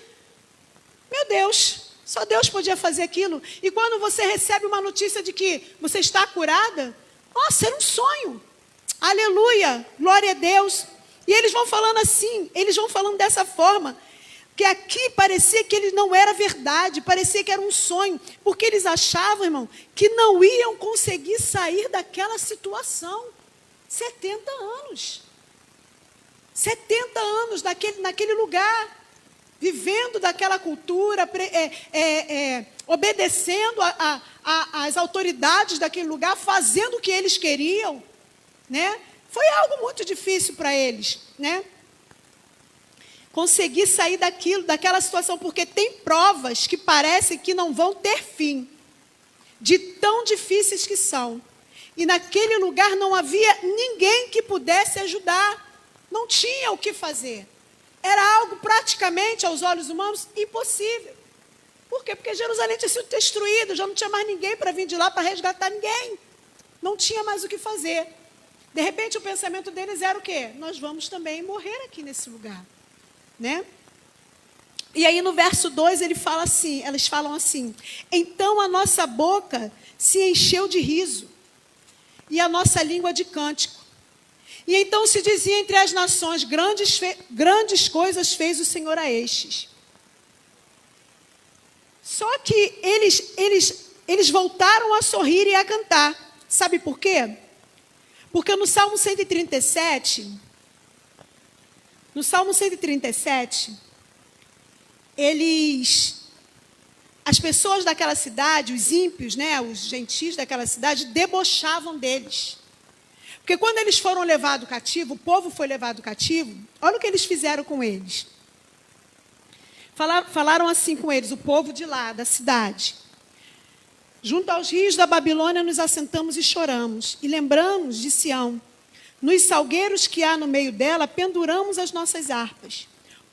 meu Deus, só Deus podia fazer aquilo. E quando você recebe uma notícia de que você está curada, nossa, era um sonho. Aleluia, glória a Deus. E eles vão falando assim, eles vão falando dessa forma, que aqui parecia que ele não era verdade, parecia que era um sonho, porque eles achavam, irmão, que não iam conseguir sair daquela situação. 70 anos. 70 anos naquele lugar, vivendo daquela cultura, obedecendo às autoridades daquele lugar, fazendo o que eles queriam, né? Foi algo muito difícil para eles, né? Conseguir sair daquela situação, porque tem provas que parecem que não vão ter fim, de tão difíceis que são. E naquele lugar não havia ninguém que pudesse ajudar, não tinha o que fazer. Era algo praticamente, aos olhos humanos, impossível. Por quê? Porque Jerusalém tinha sido destruída, já não tinha mais ninguém para vir de lá para resgatar ninguém. Não tinha mais o que fazer. De repente, o pensamento deles era o quê? Nós vamos também morrer aqui nesse lugar, né? E aí, no verso 2, eles falam assim: então a nossa boca se encheu de riso, e a nossa língua de cântico. E então se dizia entre as nações: grandes coisas fez o Senhor a estes. Só que eles voltaram a sorrir e a cantar. Sabe por quê? Porque no Salmo 137, as pessoas daquela cidade, os ímpios, né, os gentis daquela cidade, debochavam deles. Porque quando eles foram levados cativo, o povo foi levado cativo, olha o que eles fizeram com eles. Falaram assim com eles, o povo de lá, da cidade. Junto aos rios da Babilônia nos assentamos e choramos, e lembramos de Sião. Nos salgueiros que há no meio dela, penduramos as nossas harpas.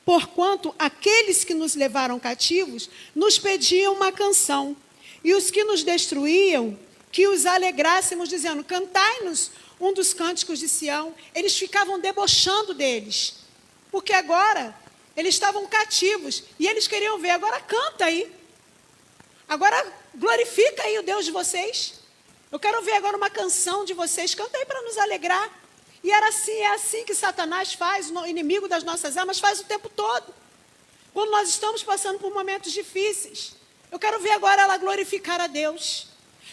Porquanto aqueles que nos levaram cativos nos pediam uma canção, e os que nos destruíam, que os alegrássemos, dizendo, cantai-nos um dos cânticos de Sião. Eles ficavam debochando deles, porque agora eles estavam cativos, e eles queriam ver, agora canta aí, agora glorifica aí o Deus de vocês, eu quero ver agora uma canção de vocês, canta aí para nos alegrar. E é assim que Satanás faz, o inimigo das nossas almas faz o tempo todo. Quando nós estamos passando por momentos difíceis, eu quero ver agora ela glorificar a Deus.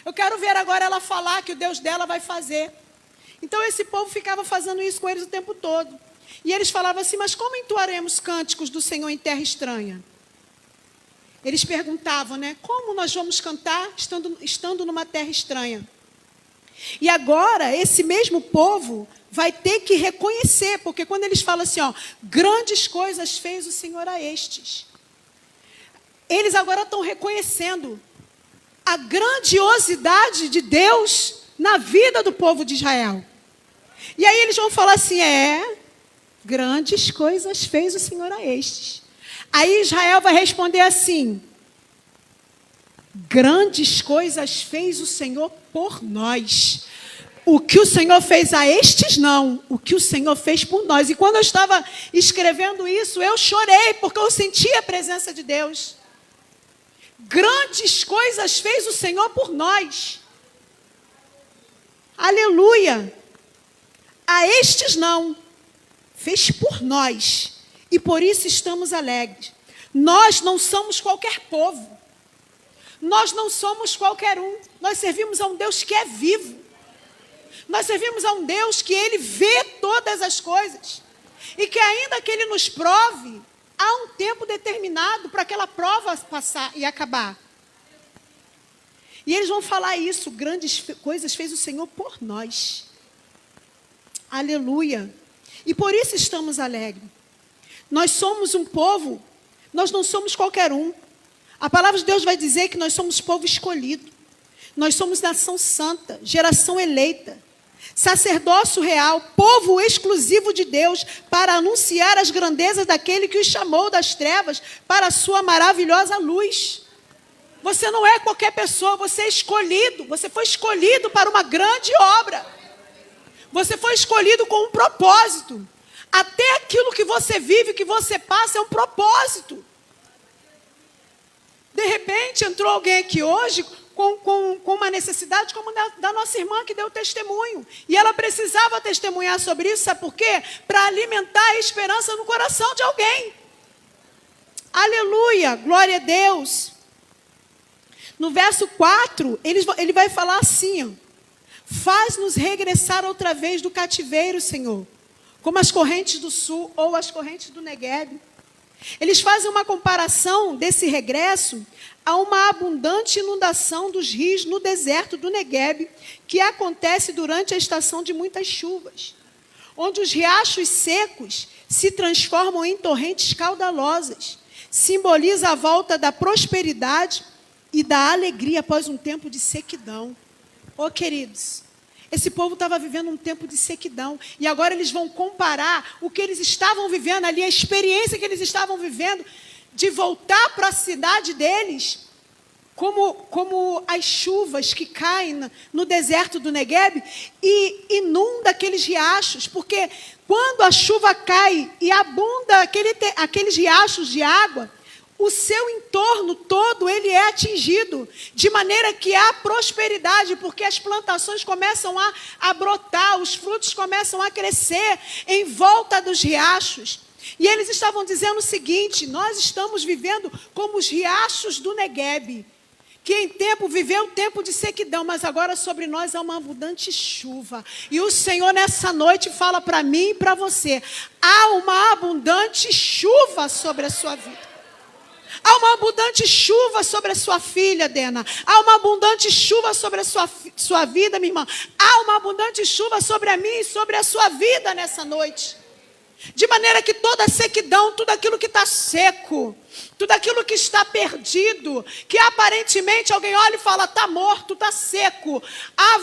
Eu quero ver agora ela falar que o Deus dela vai fazer. Então esse povo ficava fazendo isso com eles o tempo todo. E eles falavam assim, mas como entoaremos cânticos do Senhor em terra estranha? Eles perguntavam, né? Como nós vamos cantar estando numa terra estranha? E agora, esse mesmo povo vai ter que reconhecer, porque quando eles falam assim, ó, grandes coisas fez o Senhor a estes. Eles agora estão reconhecendo a grandiosidade de Deus na vida do povo de Israel. E aí eles vão falar assim, grandes coisas fez o Senhor a estes. Aí Israel vai responder assim, grandes coisas fez o Senhor por nós. O que o Senhor fez a estes, não. O que o Senhor fez por nós. E quando eu estava escrevendo isso, eu chorei, porque eu senti a presença de Deus. Grandes coisas fez o Senhor por nós. Aleluia. A estes, não. Fez por nós. E por isso estamos alegres. Nós não somos qualquer povo. Nós não somos qualquer um. Nós servimos a um Deus que é vivo. Nós servimos a um Deus que Ele vê todas as coisas. E que ainda que Ele nos prove, há um tempo determinado para aquela prova passar e acabar. E eles vão falar isso, grandes coisas fez o Senhor por nós. Aleluia. E por isso estamos alegres. Nós somos um povo, nós não somos qualquer um. A palavra de Deus vai dizer que nós somos povo escolhido. Nós somos nação santa, geração eleita, sacerdócio real, povo exclusivo de Deus, para anunciar as grandezas daquele que os chamou das trevas para a sua maravilhosa luz. Você não é qualquer pessoa, você é escolhido. Você foi escolhido para uma grande obra. Você foi escolhido com um propósito. Até aquilo que você vive, que você passa, é um propósito. De repente, entrou alguém aqui hoje com uma necessidade como da nossa irmã que deu testemunho. E ela precisava testemunhar sobre isso, sabe por quê? Para alimentar a esperança no coração de alguém. Aleluia, glória a Deus. No verso 4, ele vai falar assim, ó, faz-nos regressar outra vez do cativeiro, Senhor, como as correntes do sul ou as correntes do Neguebe. Eles fazem uma comparação desse regresso a uma abundante inundação dos rios no deserto do Neguebe, que acontece durante a estação de muitas chuvas, onde os riachos secos se transformam em torrentes caudalosas. Simboliza a volta da prosperidade e da alegria após um tempo de sequidão. Oh, queridos, esse povo estava vivendo um tempo de sequidão. E agora eles vão comparar o que eles estavam vivendo ali, a experiência que eles estavam vivendo, de voltar para a cidade deles, como as chuvas que caem no deserto do Neguebe e inunda aqueles riachos. Porque quando a chuva cai e abunda aqueles riachos de água, o seu entorno todo ele é atingido, de maneira que há prosperidade, porque as plantações começam a brotar, os frutos começam a crescer em volta dos riachos. E eles estavam dizendo o seguinte: nós estamos vivendo como os riachos do Neguebe, que em tempo viveu um tempo de sequidão, mas agora sobre nós há uma abundante chuva. E o Senhor nessa noite fala para mim e para você: há uma abundante chuva sobre a sua vida. Há uma abundante chuva sobre a sua filha, Dena. Há uma abundante chuva sobre a sua vida, minha irmã. Há uma abundante chuva sobre a minha e sobre a sua vida nessa noite. De maneira que toda sequidão, tudo aquilo que está seco, tudo aquilo que está perdido, que aparentemente alguém olha e fala, está morto, está seco.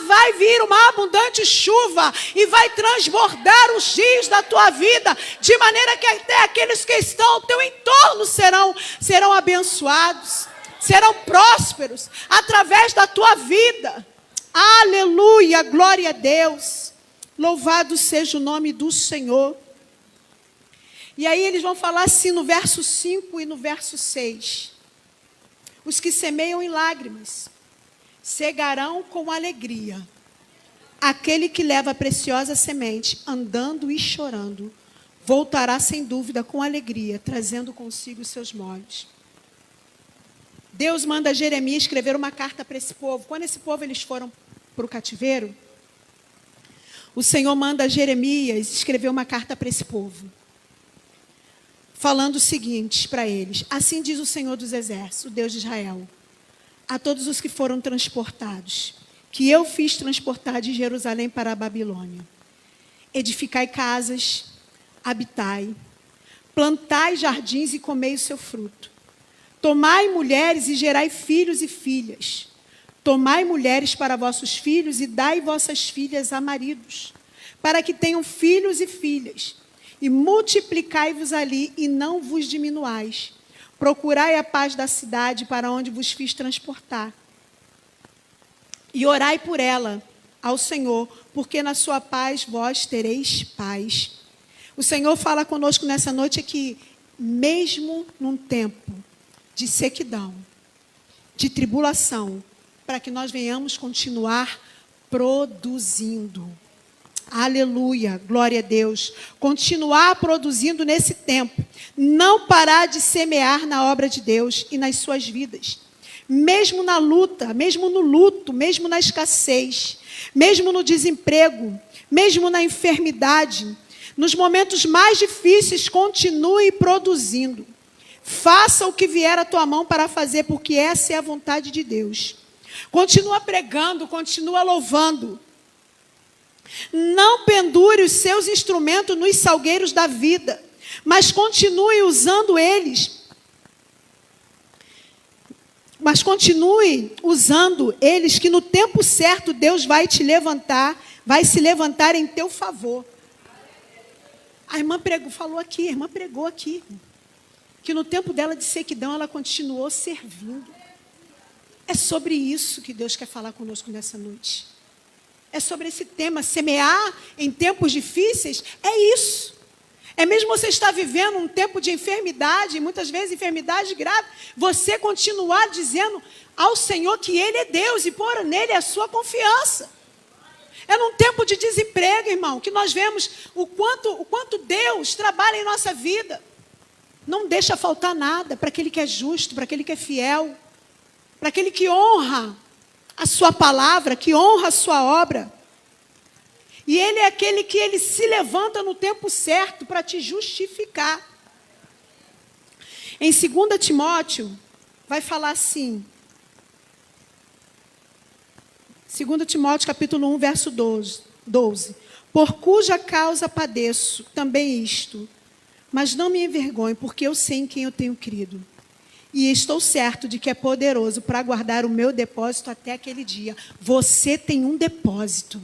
Vai vir uma abundante chuva e vai transbordar os rios da tua vida, de maneira que até aqueles que estão ao teu entorno serão abençoados, serão prósperos através da tua vida. Aleluia, glória a Deus. Louvado seja o nome do Senhor. E aí eles vão falar assim no verso 5 e no verso 6. Os que semeiam em lágrimas cegarão com alegria. Aquele que leva a preciosa semente, andando e chorando, voltará sem dúvida com alegria, trazendo consigo os seus molhos. Deus manda Jeremias escrever uma carta para esse povo. Quando esse povo eles foram para o cativeiro, o Senhor manda Jeremias escrever uma carta para esse povo, falando o seguinte para eles: assim diz o Senhor dos Exércitos, o Deus de Israel, a todos os que foram transportados, que eu fiz transportar de Jerusalém para a Babilônia. Edificai casas, habitai, plantai jardins e comei o seu fruto. Tomai mulheres e gerai filhos e filhas. Tomai mulheres para vossos filhos e dai vossas filhas a maridos, para que tenham filhos e filhas. E multiplicai-vos ali e não vos diminuais. Procurai a paz da cidade para onde vos fiz transportar. E orai por ela ao Senhor, porque na sua paz vós tereis paz. O Senhor fala conosco nessa noite aqui, mesmo num tempo de sequidão, de tribulação, para que nós venhamos continuar produzindo. Aleluia, glória a Deus. Continuar produzindo nesse tempo. Não parar de semear na obra de Deus e nas suas vidas. Mesmo na luta, mesmo no luto, mesmo na escassez, mesmo no desemprego, mesmo na enfermidade, nos momentos mais difíceis, continue produzindo. Faça o que vier à tua mão para fazer, porque essa é a vontade de Deus. Continua pregando, continua louvando. Não pendure os seus instrumentos nos salgueiros da vida, mas continue usando eles. Mas continue usando eles, que no tempo certo Deus vai te levantar, vai se levantar em teu favor. A irmã falou aqui, a irmã pregou aqui, que no tempo dela de sequidão ela continuou servindo. É sobre isso que Deus quer falar conosco nessa noite. É sobre esse tema, semear em tempos difíceis, é isso. É mesmo você estar vivendo um tempo de enfermidade, muitas vezes enfermidade grave, você continuar dizendo ao Senhor que Ele é Deus e pôr nele a sua confiança. É num tempo de desemprego, irmão, que nós vemos o quanto Deus trabalha em nossa vida. Não deixa faltar nada para aquele que é justo, para aquele que é fiel, para aquele que honra a sua palavra, que honra a sua obra. E Ele é aquele que Ele se levanta no tempo certo para te justificar. Em 2 Timóteo, vai falar assim. 2 Timóteo, capítulo 1, verso 12. Por cuja causa padeço também isto, mas não me envergonho, porque eu sei em quem eu tenho crido. E estou certo de que é poderoso para guardar o meu depósito até aquele dia. Você tem um depósito.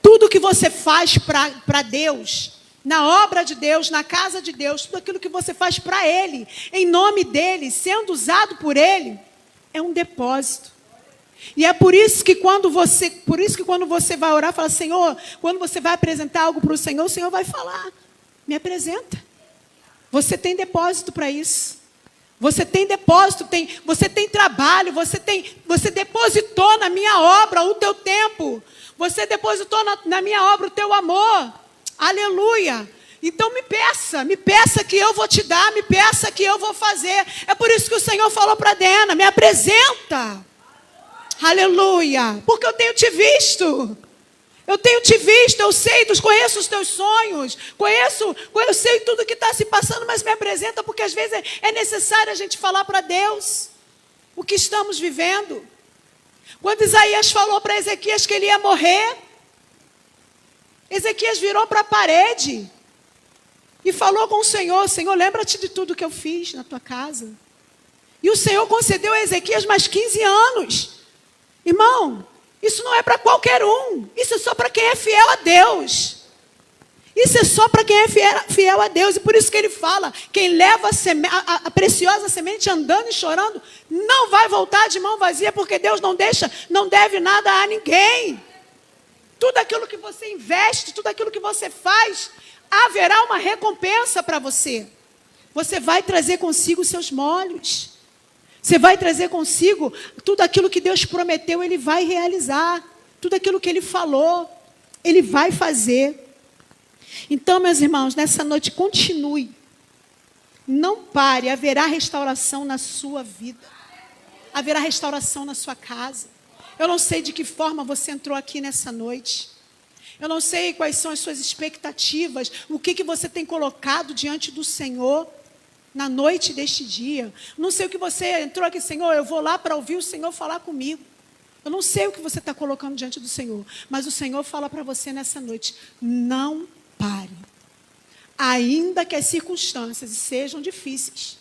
Tudo que você faz para Deus, na obra de Deus, na casa de Deus, tudo aquilo que você faz para Ele, em nome dEle, sendo usado por Ele, é um depósito. E é por isso que quando você vai orar, fala, Senhor, quando você vai apresentar algo para o Senhor vai falar, me apresenta. Você tem depósito para isso. Você tem depósito, você tem trabalho, você depositou na minha obra o teu tempo. Você depositou na minha obra o teu amor. Aleluia. Então me peça que eu vou te dar, me peça que eu vou fazer. É por isso que o Senhor falou para Dena, me apresenta. Aleluia, porque eu tenho te visto. Eu tenho te visto, eu sei, conheço os teus sonhos, eu sei tudo que está se passando, mas me apresenta, porque às vezes é necessário a gente falar para Deus o que estamos vivendo. Quando Isaías falou para Ezequias que ele ia morrer, Ezequias virou para a parede e falou com o Senhor: Senhor, lembra-te de tudo que eu fiz na tua casa. E o Senhor concedeu a Ezequias mais 15 anos. Irmão, isso não é para qualquer um. Isso é só para quem é fiel a Deus. Isso é só para quem é fiel a Deus. E por isso que ele fala, quem leva a preciosa semente andando e chorando, não vai voltar de mão vazia, porque Deus não deve nada a ninguém. Tudo aquilo que você investe, tudo aquilo que você faz, haverá uma recompensa para você. Você vai trazer consigo os seus molhos. Você vai trazer consigo tudo aquilo que Deus prometeu, Ele vai realizar. Tudo aquilo que Ele falou, Ele vai fazer. Então, meus irmãos, nessa noite, continue. Não pare, haverá restauração na sua vida. Haverá restauração na sua casa. Eu não sei de que forma você entrou aqui nessa noite. Eu não sei quais são as suas expectativas, o que você tem colocado diante do Senhor na noite deste dia. Não sei o que você entrou aqui, Senhor, eu vou lá para ouvir o Senhor falar comigo. Eu não sei o que você está colocando diante do Senhor, mas o Senhor fala para você nessa noite: não pare. Ainda que as circunstâncias sejam difíceis,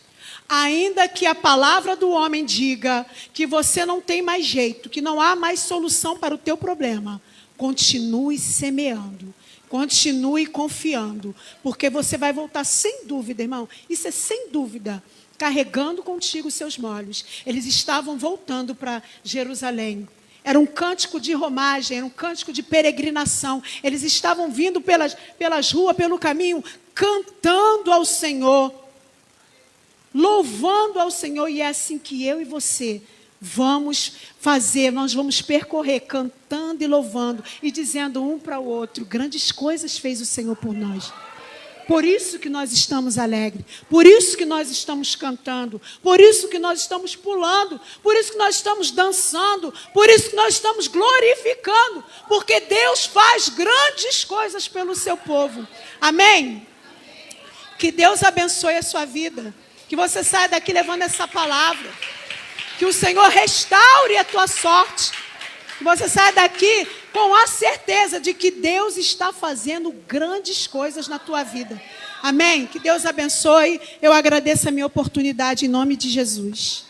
ainda que a palavra do homem diga que você não tem mais jeito, que não há mais solução para o teu problema, continue semeando, continue confiando, porque você vai voltar sem dúvida, irmão. Isso é sem dúvida, carregando contigo os seus molhos. Eles estavam voltando para Jerusalém. Era um cântico de romagem, era um cântico de peregrinação. Eles estavam vindo pelas ruas, pelo caminho, cantando ao Senhor, louvando ao Senhor. E é assim que eu e você vamos fazer, nós vamos percorrer, cantando e louvando, e dizendo um para o outro: grandes coisas fez o Senhor por nós. Por isso que nós estamos alegres, por isso que nós estamos cantando, por isso que nós estamos pulando, por isso que nós estamos dançando, por isso que nós estamos glorificando, porque Deus faz grandes coisas pelo seu povo. Amém? Que Deus abençoe a sua vida, que você saia daqui levando essa palavra, que o Senhor restaure a tua sorte, que você saia daqui com a certeza de que Deus está fazendo grandes coisas na tua vida. Amém? Que Deus abençoe. Eu agradeço a minha oportunidade em nome de Jesus.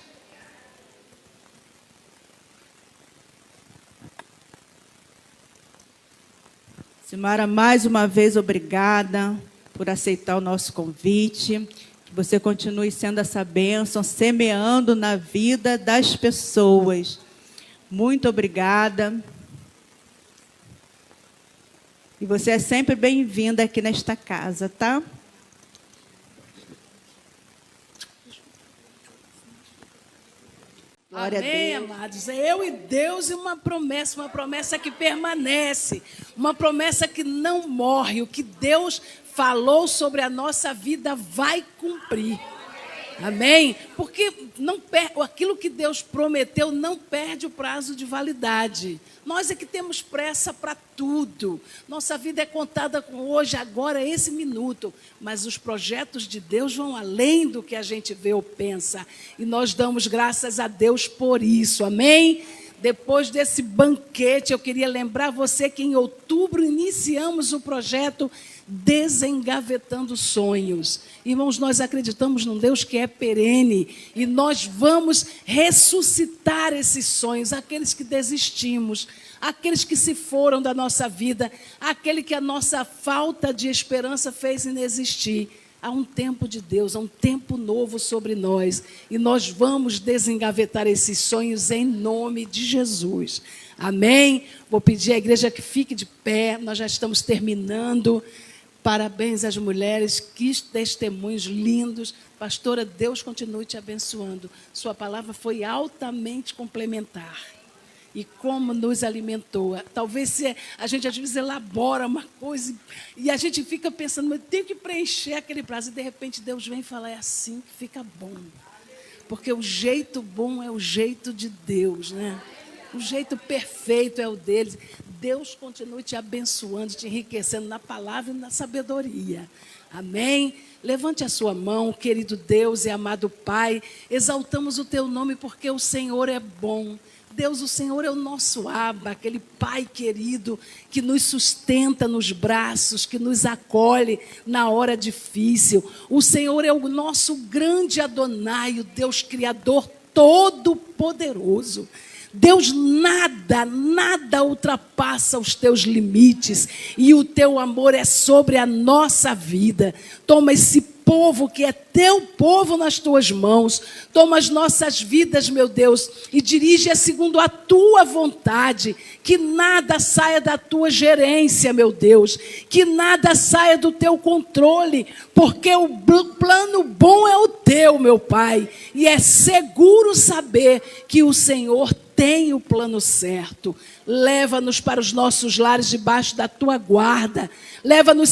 Silmara, mais uma vez, obrigada por aceitar o nosso convite. Que você continue sendo essa bênção, semeando na vida das pessoas. Muito obrigada. E você é sempre bem-vinda aqui nesta casa, tá? Glória Amém, a Deus. Amados. É eu e Deus, e uma promessa que permanece, uma promessa que não morre. O que Deus falou sobre a nossa vida vai cumprir. Amém? Porque aquilo que Deus prometeu não perde o prazo de validade. Nós é que temos pressa para tudo. Nossa vida é contada com hoje, agora, esse minuto. Mas os projetos de Deus vão além do que a gente vê ou pensa. E nós damos graças a Deus por isso. Amém? Depois desse banquete, eu queria lembrar você que em outubro iniciamos o projeto Desengavetando Sonhos. Irmãos, nós acreditamos num Deus que é perene e nós vamos ressuscitar esses sonhos, aqueles que desistimos, aqueles que se foram da nossa vida, aquele que a nossa falta de esperança fez inexistir. Há um tempo de Deus, há um tempo novo sobre nós e nós vamos desengavetar esses sonhos em nome de Jesus. Amém? Vou pedir à igreja que fique de pé, nós já estamos terminando. Parabéns às mulheres, que testemunhos lindos. Pastora, Deus continue te abençoando. Sua palavra foi altamente complementar. e como nos alimentou. Talvez se a gente às vezes elabora uma coisa e a gente fica pensando, mas eu tenho que preencher aquele prazo. E de repente Deus vem e fala, é assim que fica bom. Porque o jeito bom é o jeito de Deus, né? O jeito perfeito é o deles. Deus continue te abençoando, te enriquecendo na palavra e na sabedoria. Amém? Levante a sua mão, querido Deus e amado Pai. Exaltamos o teu nome porque o Senhor é bom. Deus, o Senhor é o nosso Abba, aquele Pai querido que nos sustenta nos braços, que nos acolhe na hora difícil. O Senhor é o nosso grande Adonai, o Deus Criador Todo-Poderoso. Deus, nada ultrapassa os teus limites e o teu amor é sobre a nossa vida. Toma esse povo que é teu povo nas tuas mãos. Toma as nossas vidas, meu Deus, e dirige-a segundo a tua vontade. Que nada saia da tua gerência, meu Deus. Que nada saia do teu controle, porque o plano bom é o teu, meu Pai. E é seguro saber que o Senhor tem o plano certo. Leva-nos para os nossos lares debaixo da tua guarda. Leva-nos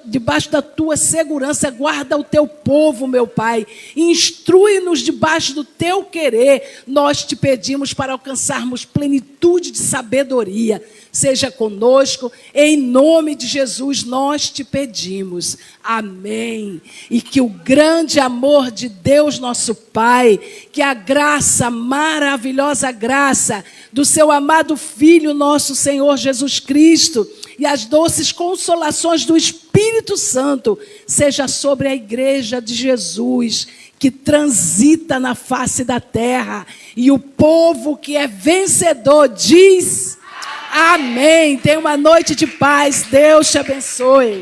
debaixo da tua segurança. Guarda o teu povo, meu Pai. Instrui-nos debaixo do teu querer. Nós te pedimos para alcançarmos plenitude de sabedoria. Seja conosco, em nome de Jesus nós te pedimos. Amém. E que o grande amor de Deus nosso Pai, que a graça, maravilhosa graça do seu amado Filho, nosso Senhor Jesus Cristo, e as doces consolações do Espírito Santo, seja sobre a igreja de Jesus, que transita na face da terra, e o povo que é vencedor diz... Amém. Tenha uma noite de paz. Deus te abençoe.